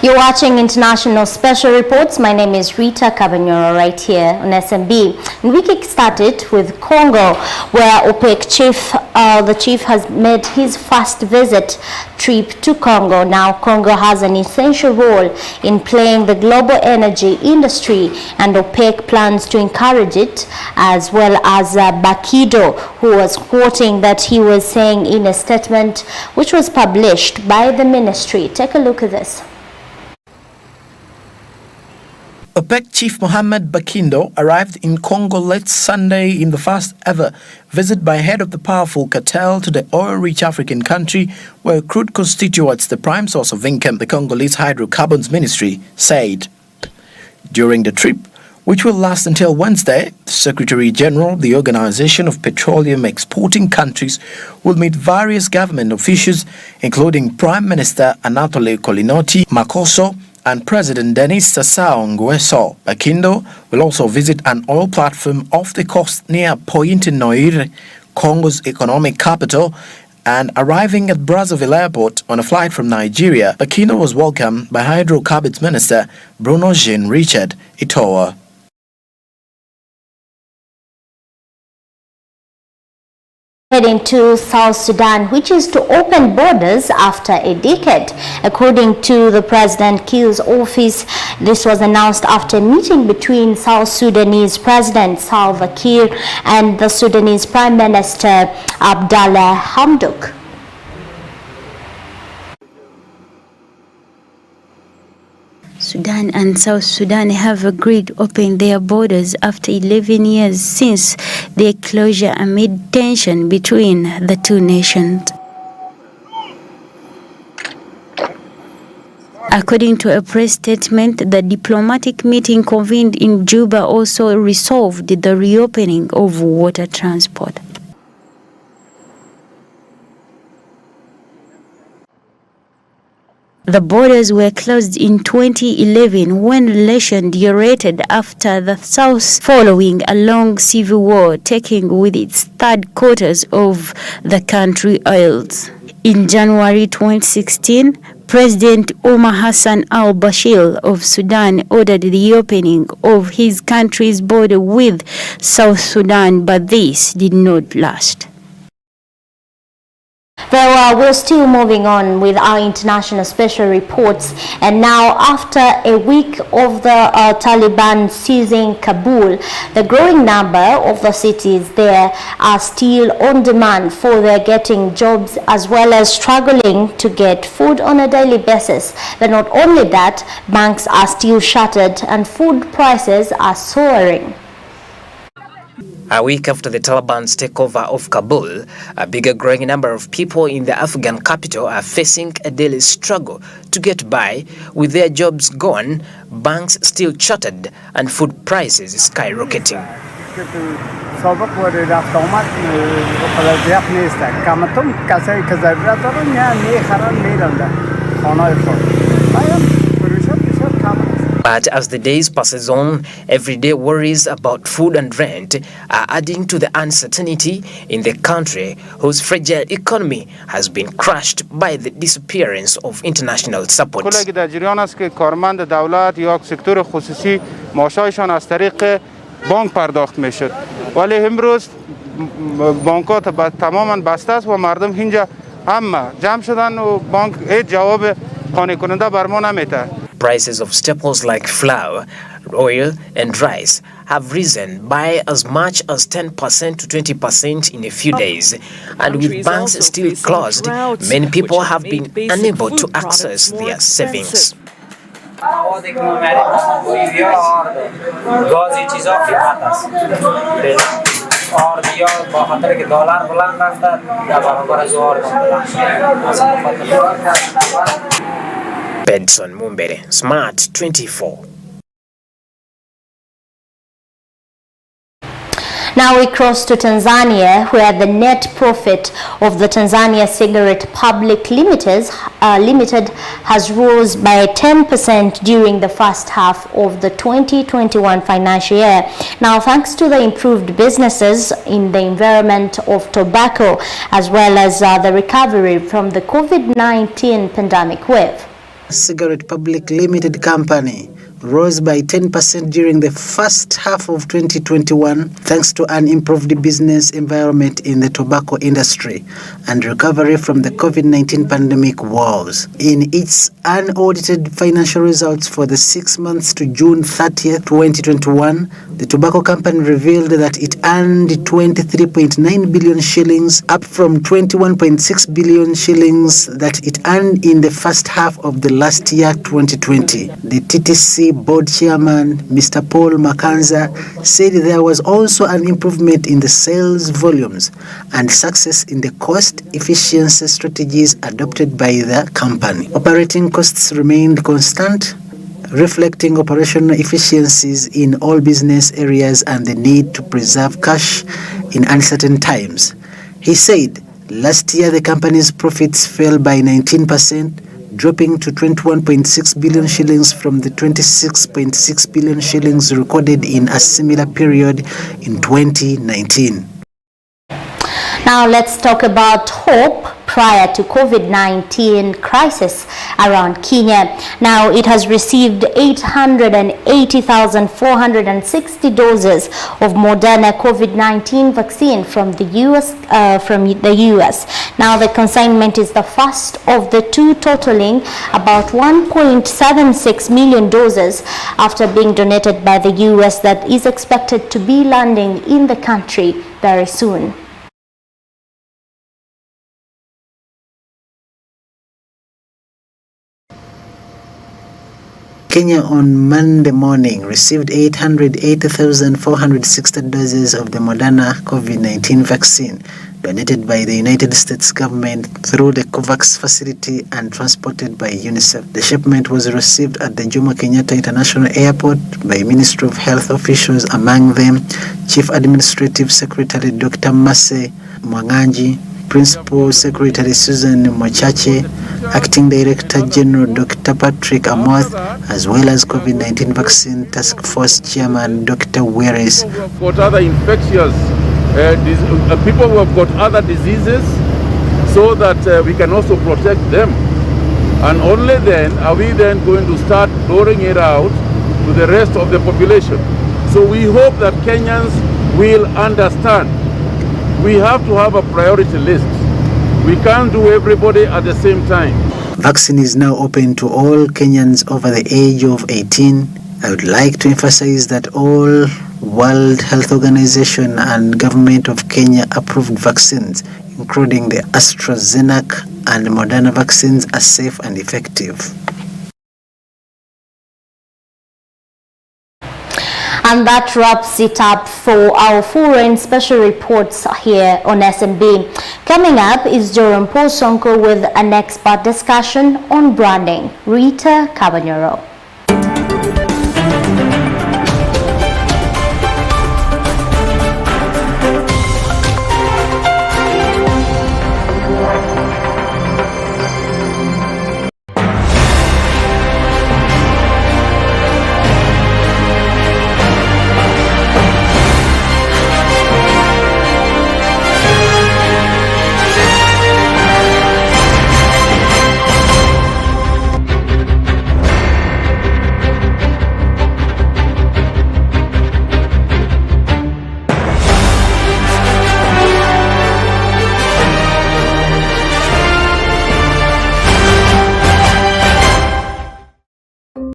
You're watching International Special Reports. My name is Ritah Kabanyoro right here on SMB. And we kick started with Congo, where OPEC chief, the chief has made his first trip to Congo. Now, Congo has an essential role in playing the global energy industry, and OPEC plans to encourage it, as well as Bakido, who was quoting that he was saying in a statement which was published by the ministry. Take a look at this. OPEC Chief Mohamed Bakindo arrived in Congo late Sunday in the first ever visit by head of the powerful cartel to the oil-rich African country where crude constitutes the prime source of income, the Congolese Hydrocarbons Ministry said. During the trip, which will last until Wednesday, the Secretary General of the Organization of Petroleum Exporting Countries will meet various government officials, including Prime Minister Anatole Kolinoti Makoso and President Denis Sassou Nguesso. Bakindo will also visit an oil platform off the coast near Pointe-Noire, Congo's economic capital, and arriving at Brazzaville Airport on a flight from Nigeria, Bakindo was welcomed by Hydrocarbons Minister Bruno Jean-Richard Itoa. Heading to South Sudan, which is to open borders after a decade. According to the President Kiir's office, this was announced after a meeting between South Sudanese President Salva Kiir and the Sudanese Prime Minister Abdallah Hamdok. Sudan and South Sudan have agreed to open their borders after 11 years since their closure amid tension between the two nations. According to a press statement, the diplomatic meeting convened in Juba also resolved the reopening of water transport. The borders were closed in 2011 when relations deteriorated after the South following a long civil war, taking with its third quarters of the country oils. In January 2016, President Omar Hassan al-Bashir of Sudan ordered the opening of his country's border with South Sudan, but this did not last. Well, we're still moving on with our international special reports, and now after a week of the Taliban seizing Kabul, the growing number of the cities there are still on demand for their getting jobs, as well as struggling to get food on a daily basis. But not only that, banks are still shuttered and food prices are soaring. A week after the Taliban's takeover of Kabul, a bigger growing number of people in the Afghan capital are facing a daily struggle to get by, with their jobs gone, banks still shuttered, and food prices skyrocketing. But as the days passes on, everyday worries about food and rent are adding to the uncertainty in the country, whose fragile economy has been crushed by the disappearance of international support. بانک پرداخت میشد ولی امروز بانک‌ها تماما بسته است و مردم اینجا هم جمع شدن و بانک هیچ جواب قانع کننده بر ما نمیده. Prices of staples like flour, oil and rice have risen by as much as 10% to 20% in a few days, and with banks still closed, many people have been unable to access their savings. Benson Mumbere, Smart 24. Now we cross to Tanzania, where the net profit of the Tanzania Cigarette Public Limited has rose by 10% during the first half of the 2021 financial year. Now, thanks to the improved businesses in the environment of tobacco, as well as the recovery from the COVID-19 pandemic wave. Cigarette Public Limited Company rose by 10% during the first half of 2021 thanks to an improved business environment in the tobacco industry and recovery from the COVID-19 pandemic woes. In its unaudited financial results for the 6 months to June 30th, 2021, the tobacco company revealed that it earned 23.9 billion shillings, up from 21.6 billion shillings that it earned in the first half of the last year, 2020. The TTC board chairman, Mr. Paul Makanza, said there was also an improvement in the sales volumes and success in the cost efficiency strategies adopted by the company. Operating costs remained constant, reflecting operational efficiencies in all business areas and the need to preserve cash in uncertain times. He said last year the company's profits fell by 19%, dropping to 21.6 billion shillings from the 26.6 billion shillings recorded in a similar period in 2019. Now let's talk about hope prior to COVID-19 crisis around Kenya. Now it has received 880,460 doses of Moderna COVID-19 vaccine from the US. Now the consignment is the first of the two, totaling about 1.76 million doses after being donated by the US, that is expected to be landing in the country very soon. Kenya on Monday morning received 880,460 doses of the Moderna COVID-19 vaccine donated by the United States government through the COVAX facility and transported by UNICEF. The shipment was received at the Jomo Kenyatta International Airport by Ministry of Health officials, among them Chief Administrative Secretary Dr. Mase Mwanganji, Principal Secretary Susan Mochache, Acting Director General Dr. Patrick Amoth, as well as COVID-19 Vaccine Task Force Chairman Dr. Weris. People who have got other infectious people who have got other diseases, so that we can also protect them. And only then are we then going to start rolling it out to the rest of the population. So we hope that Kenyans will understand. We have to have a priority list. We can't do everybody at the same time. Vaccine is now open to all Kenyans over the age of 18. I would like to emphasize that all World Health Organization and Government of Kenya approved vaccines, including the AstraZeneca and Moderna vaccines, are safe and effective. And that wraps it up for our foreign special reports here on SMB. Coming up is Jorram Ssonko with an expert discussion on branding. Ritah, Kabanyoro.